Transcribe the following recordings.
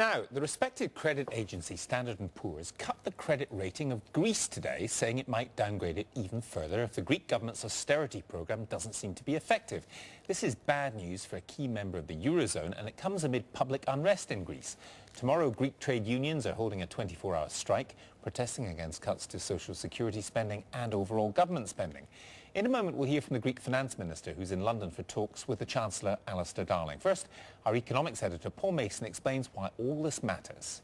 Now, the respected credit agency Standard & Poor's cut the credit rating of Greece today, saying it might downgrade it even further if the Greek government's austerity programme doesn't seem to be effective. This is bad news for a key member of the Eurozone, and it comes amid public unrest in Greece. Tomorrow, Greek trade unions are holding a 24-hour strike, protesting against cuts to social security spending and overall government spending. In a moment, we'll hear from the Greek finance minister, who's in London for talks with the Chancellor, Alistair Darling. First, our economics editor, Paul Mason, explains why all this matters.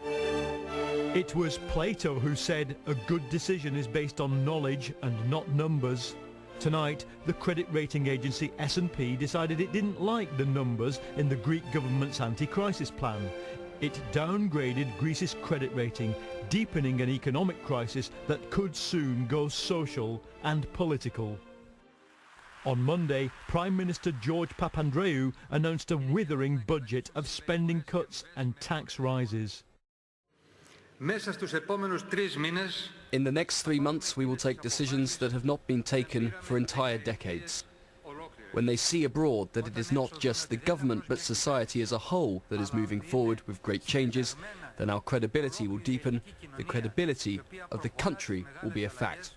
It was Plato who said a good decision is based on knowledge and not numbers. Tonight, the credit rating agency S&P decided it didn't like the numbers in the Greek government's anti-crisis plan. It downgraded Greece's credit rating, deepening an economic crisis that could soon go social and political. On Monday, Prime Minister George Papandreou announced a withering budget of spending cuts and tax rises. In the next 3 months, we will take decisions that have not been taken for entire decades. When they see abroad that it is not just the government but society as a whole that is moving forward with great changes, then our credibility will deepen, the credibility of the country will be a fact.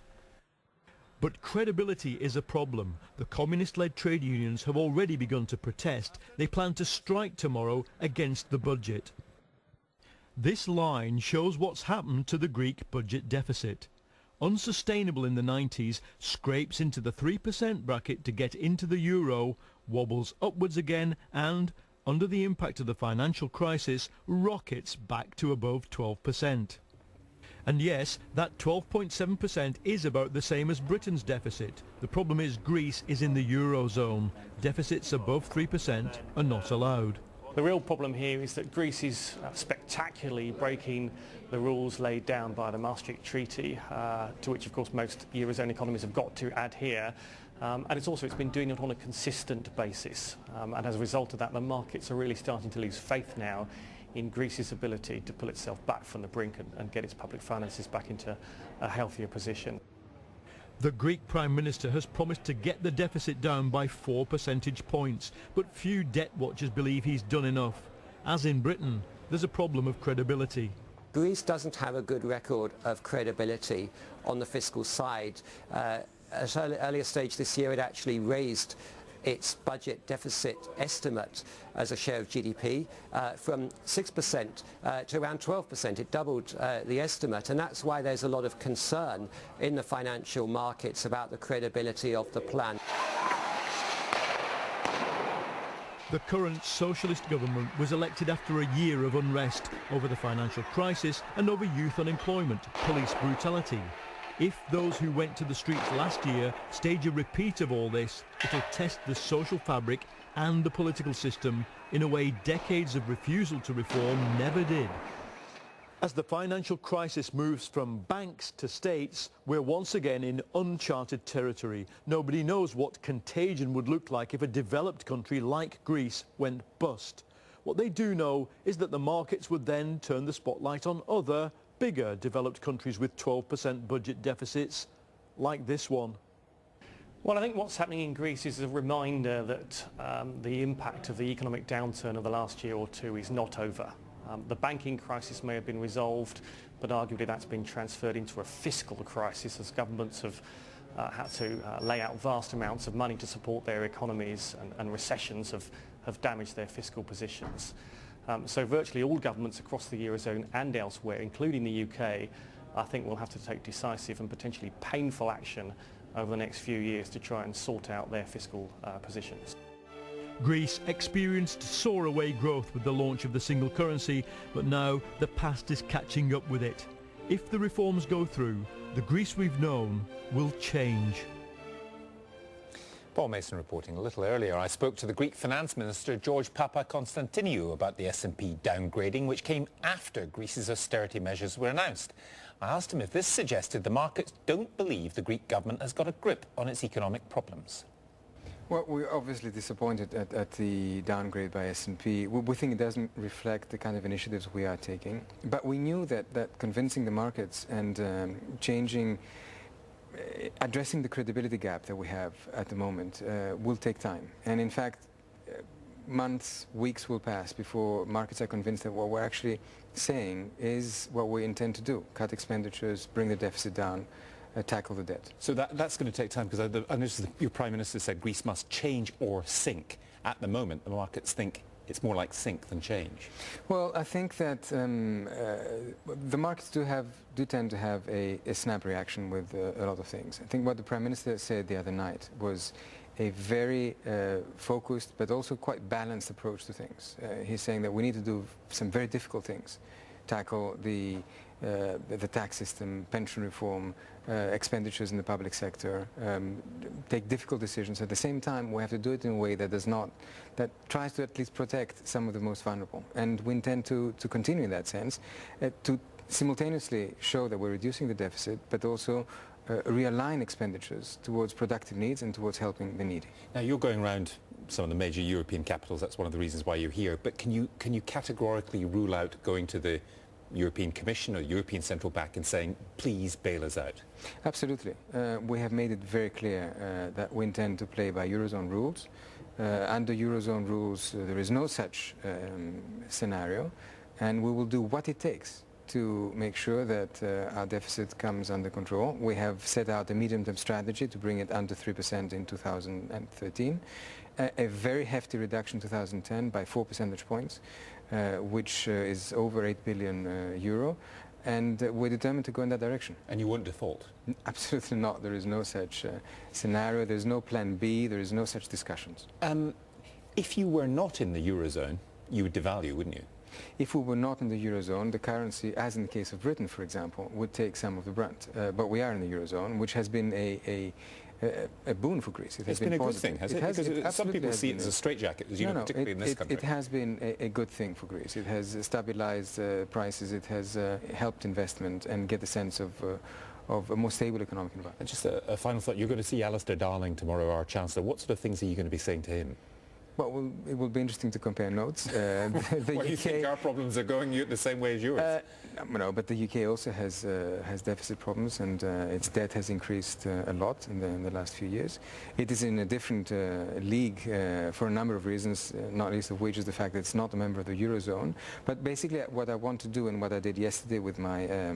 But credibility is a problem. The communist-led trade unions have already begun to protest. They plan to strike tomorrow against the budget. This line shows what's happened to the Greek budget deficit. Unsustainable in the 90s, scrapes into the 3% bracket to get into the euro, wobbles upwards again and, under the impact of the financial crisis, rockets back to above 12%. And yes, that 12.7% is about the same as Britain's deficit. The problem is Greece is in the eurozone. Deficits above 3% are not allowed. The real problem here is that Greece is spectacularly breaking the rules laid down by the Maastricht Treaty, to which of course most Eurozone economies have got to adhere. And it's been doing it on a consistent basis. And as a result of that, the markets are really starting to lose faith now in Greece's ability to pull itself back from the brink and get its public finances back into a healthier position. The Greek Prime Minister has promised to get the deficit down by 4 percentage points, but few debt watchers believe he's done enough. As in Britain, there's a problem of credibility. Greece doesn't have a good record of credibility on the fiscal side. At an earlier stage this year, it actually raised its budget deficit estimate as a share of GDP from 6% to around 12%. It doubled the estimate, and that's why there's a lot of concern in the financial markets about the credibility of the plan. The current socialist government was elected after a year of unrest over the financial crisis and over youth unemployment, police brutality. If those who went to the streets last year stage a repeat of all this, it'll test the social fabric and the political system in a way decades of refusal to reform never did. As the financial crisis moves from banks to states, we're once again in uncharted territory. Nobody knows what contagion would look like if a developed country like Greece went bust. What they do know is that the markets would then turn the spotlight on other, bigger developed countries with 12% budget deficits, like this one. Well, I think what's happening in Greece is a reminder that the impact of the economic downturn of the last year or two is not over. The banking crisis may have been resolved, but arguably that's been transferred into a fiscal crisis as governments have had to lay out vast amounts of money to support their economies, and recessions have damaged their fiscal positions. So virtually all governments across the Eurozone and elsewhere, including the UK, I think will have to take decisive and potentially painful action over the next few years to try and sort out their fiscal positions. Greece experienced soar-away growth with the launch of the single currency, but now the past is catching up with it. If the reforms go through, the Greece we've known will change. Paul Mason reporting. A little earlier, I spoke to the Greek finance minister, George Papakonstantinou, about the S&P downgrading, which came after Greece's austerity measures were announced. I asked him if this suggested the markets don't believe the Greek government has got a grip on its economic problems. Well, we're obviously disappointed at the downgrade by S&P. We think it doesn't reflect the kind of initiatives we are taking. But we knew that convincing the markets and addressing the credibility gap that we have at the moment will take time. And in fact, months, weeks will pass before markets are convinced that what we're actually saying is what we intend to do: cut expenditures, bring the deficit down, tackle the debt. So that's going to take time, because I noticed that your Prime Minister said Greece must change or sink. At the moment, the markets think it's more like sink than change. Well, I think that the markets do tend to have a snap reaction with a lot of things. I think what the Prime Minister said the other night was a very focused but also quite balanced approach to things. He's saying that we need to do some very difficult things: tackle the tax system, pension reform, expenditures in the public sector, take difficult decisions. At the same time, we have to do it in a way that tries to at least protect some of the most vulnerable. And we intend to continue in that sense, to simultaneously show that we're reducing the deficit, but also realign expenditures towards productive needs and towards helping the needy. Now, you're going around some of the major European capitals. That's one of the reasons why you're here. But can you categorically rule out going to the European Commission or European Central Bank and saying, please bail us out? Absolutely. We have made it very clear that we intend to play by Eurozone rules. Under Eurozone rules, there is no such scenario, and we will do what it takes to make sure that our deficit comes under control. We have set out a medium-term strategy to bring it under 3% in 2013, a very hefty reduction in 2010 by 4 percentage points, which is over 8 billion euro, and we're determined to go in that direction. And you won't default? Absolutely not. There is no such scenario. There is no plan B. There is no such discussions. If you were not in the Eurozone, you would devalue, wouldn't you? If we were not in the Eurozone, the currency, as in the case of Britain, for example, would take some of the brunt. But we are in the Eurozone, which has been a boon for Greece. It's been a good thing, has it? Because some people see it as a straitjacket, as you know, particularly in this country. It has been a good thing for Greece. It has stabilized prices. It has helped investment and get the sense of a more stable economic environment. And just a final thought. You're going to see Alistair Darling tomorrow, our Chancellor. What sort of things are you going to be saying to him? Well, it will be interesting to compare notes. Well, you think our problems are going the same way as yours? No, but the UK also has deficit problems, and its debt has increased a lot in the last few years. It is in a different league for a number of reasons, not least of which is the fact that it's not a member of the Eurozone. But basically what I want to do, and what I did yesterday with my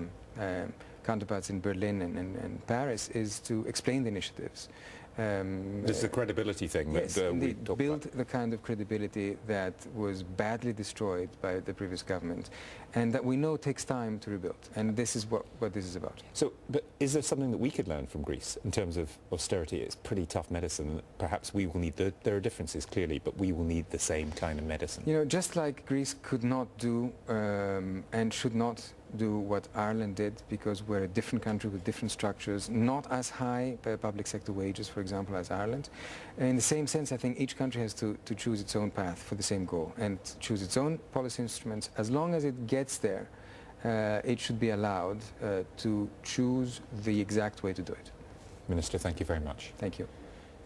counterparts in Berlin and Paris, is to explain the initiatives. This is a credibility thing. Yes, that we build about. The kind of credibility that was badly destroyed by the previous government, and that we know takes time to rebuild. And this is what this is about. So, but is there something that we could learn from Greece in terms of austerity? It's pretty tough medicine. Perhaps we will need, there are differences clearly, but we will need the same kind of medicine. You know, just like Greece could not do and should not do what Ireland did, because we're a different country with different structures, not as high public sector wages, for example, as Ireland. In the same sense, I think each country has to choose its own path for the same goal and choose its own policy instruments. As long as it gets there, it should be allowed to choose the exact way to do it. Minister, thank you very much. Thank you.